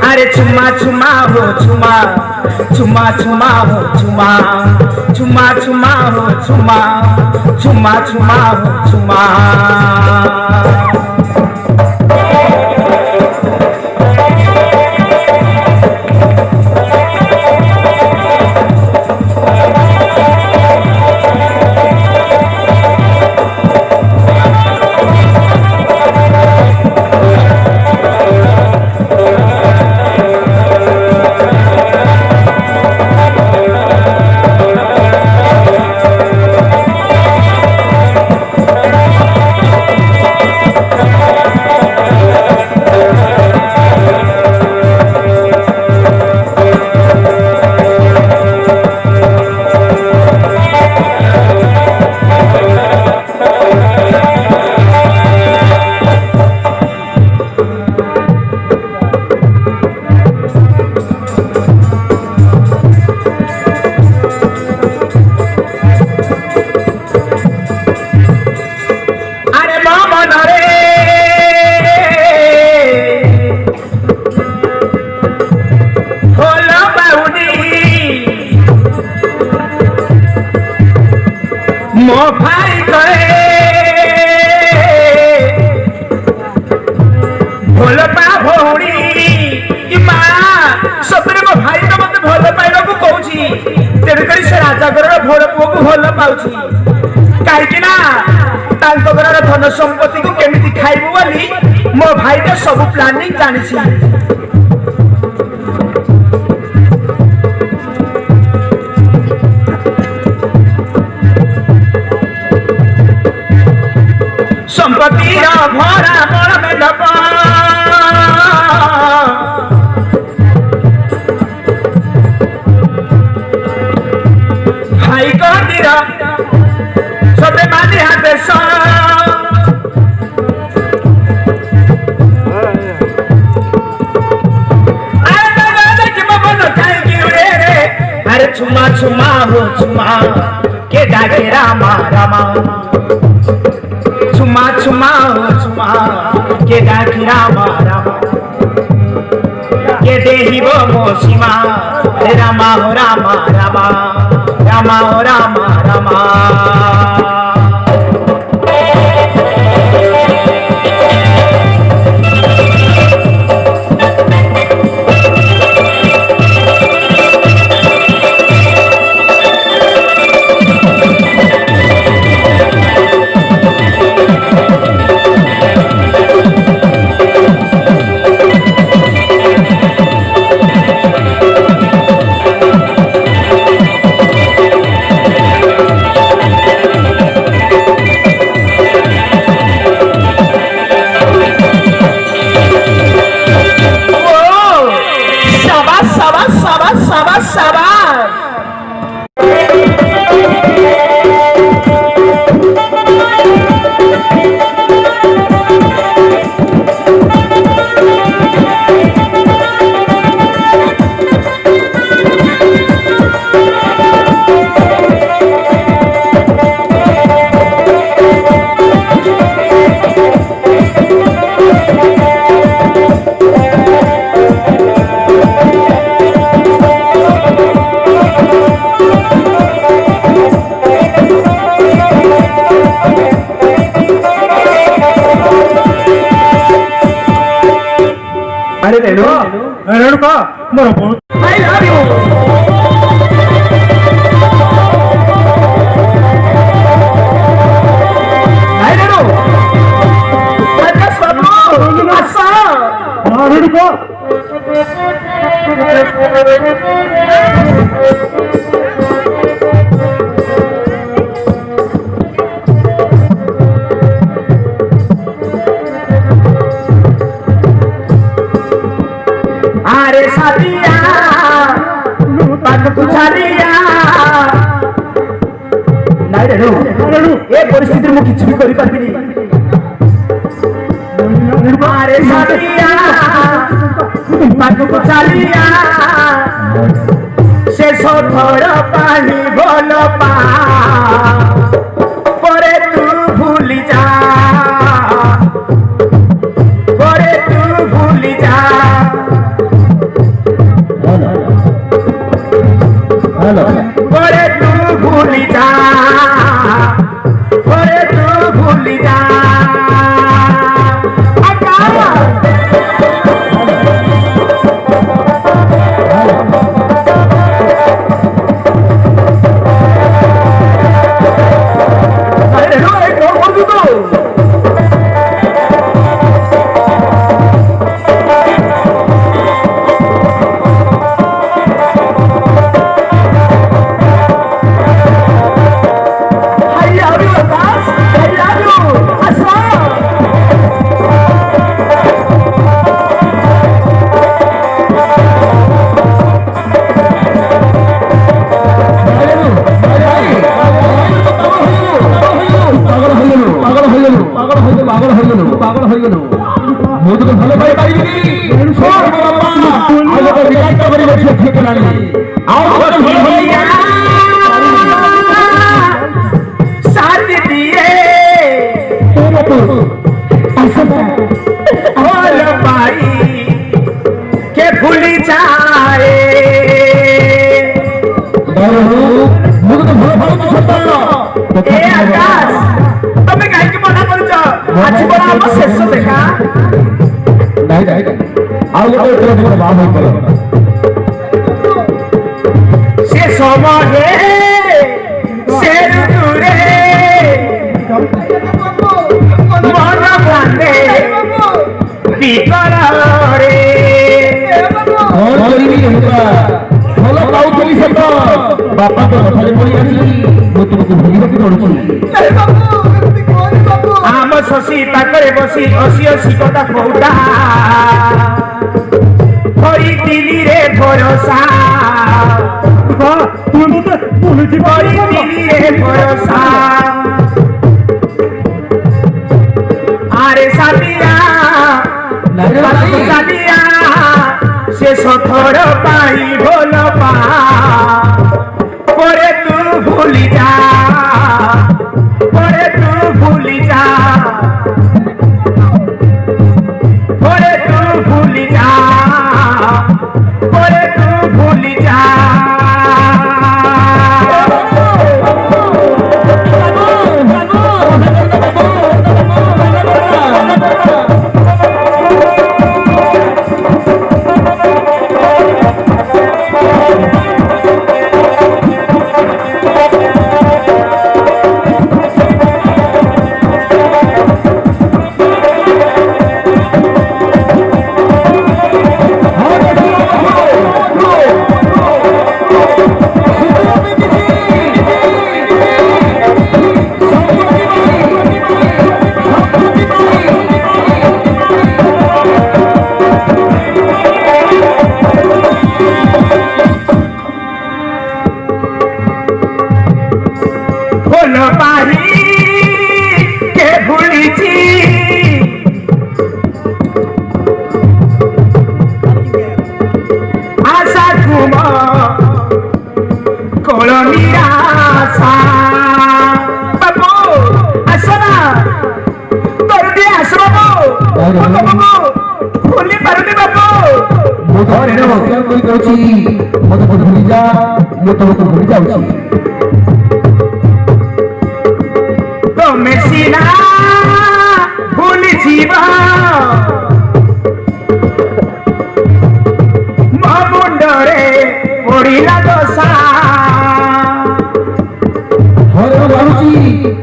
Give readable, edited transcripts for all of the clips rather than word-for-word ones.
अरे चुम्मा चुम्मा हो चुम्मा चुम्मा चुम्मा हो चुम्मा चुम्मा चुम्मा हो चुम्मा चुम्मा चुम्मा हो चुम्मा धन संपत्ति को केमिति खाइबो बोली मो भाई तो सब प्लानिंग जानी संपत्ति भरा बड़ में डबा भाई को दिरा सबे मानी हाथ चुम्मा चुम्मा हो चुम्मा के डाके रामा रामा चुम्मा चुम्मा हो चुम्मा के डाके रामा रामा के देही वो मोसीमा रामा हो रामा रामा रामा हो रामा रामा ରେଣୁକା ମୋର ବହୁତ I love you. ନାଇଁ ରେଣୁ ପ୍ରକାଶ ବାବୁ ଆସ। ହଁ ରେଣୁକା আরে সাদিয়া পাখু ছাড়িয়া নাই রেণু এ পরিস্থিতির মু কিছু বি করি পারবিনি। আরে সাদিয়া পাখু ছাড়িয়া শেষ থর পানি ভাল পা পরে তু ভুলি যা পরে তু ভুলি যা পরে তু ভুলি যা পরে তু ভুলি যা তুমি কাইকি মনা করছ আজ বড় আমার শেষ দেখা নাই নাই ଆଉ ଗୋଟେ ଏଥର ବାହା ହୋଇଗଲା সে সময়ে সে দূরে মন প্রাণে বিকলরে କଣ କରିବି ରେଣୁକା ଭଲ ପାଉଥିଲି ସତ ବାପା ତ କଥାରେ ପଡ଼ି ଆସି ମୁଁ ତୁମକୁ ଭୁଲିବାକୁ ପଡୁଛି। ଆମ ଶଶୀ ପାଖରେ ବସି ହସି ହସି କଥା କହୁତା କରିଥିଲି ରେ ଭରସା କରିଥିଲି ରେ ଭରସା আরে সাদিয়া সাদিয়া সে সথর পাই ভোল পা পরে তু ভুলি যা পরে তু ভুলি যা পরে তু ভুলি যা পরে তু ভুলি যা ତମେ ସିନା ଭୁଲିଯିବ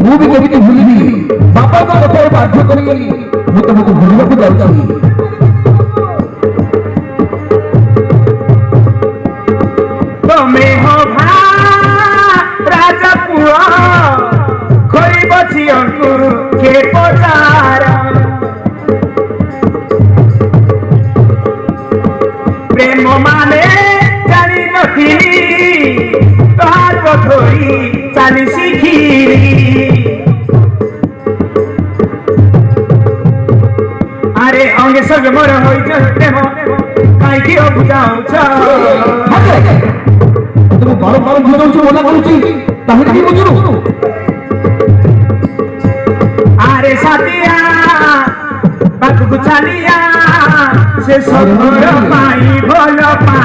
ମୁଁ ବି କେମିତି ଭୁଲିବି ବାପାଙ୍କ କଥାରେ ବାଧ୍ୟ କରି ମୁଁ ତମକୁ ଭୁଲିବାକୁ ଯାଉଛି। ତମେ ହୋ ରାଜା ପୁଅ ଖୋଇବ ଝିଅଙ୍କୁ କେ ପଚାର ପ୍ରେମ ମାନେ ଜାଣିନଥିଲି ତୋହାର ଧରି ଚାଲି ଶିଖିଲି ଆରେ ଅଙ୍ଗେ ସଙ୍ଗେ ମୋର ହୋଇଛ ପ୍ରେମ କାହିଁକି ବୁଝାଉଛ ତମେ ବାରମ୍ବାର ବୁଝାଉଛୁ ମନା କରୁଛି ତାହେଲେ ବି ବୁଝୁନୁ। ଆରେ ସାଥିଆ ପାଖକୁ ଚାଲିଆ ସେ ସଫର ପାଇଁ ଭଲ ପା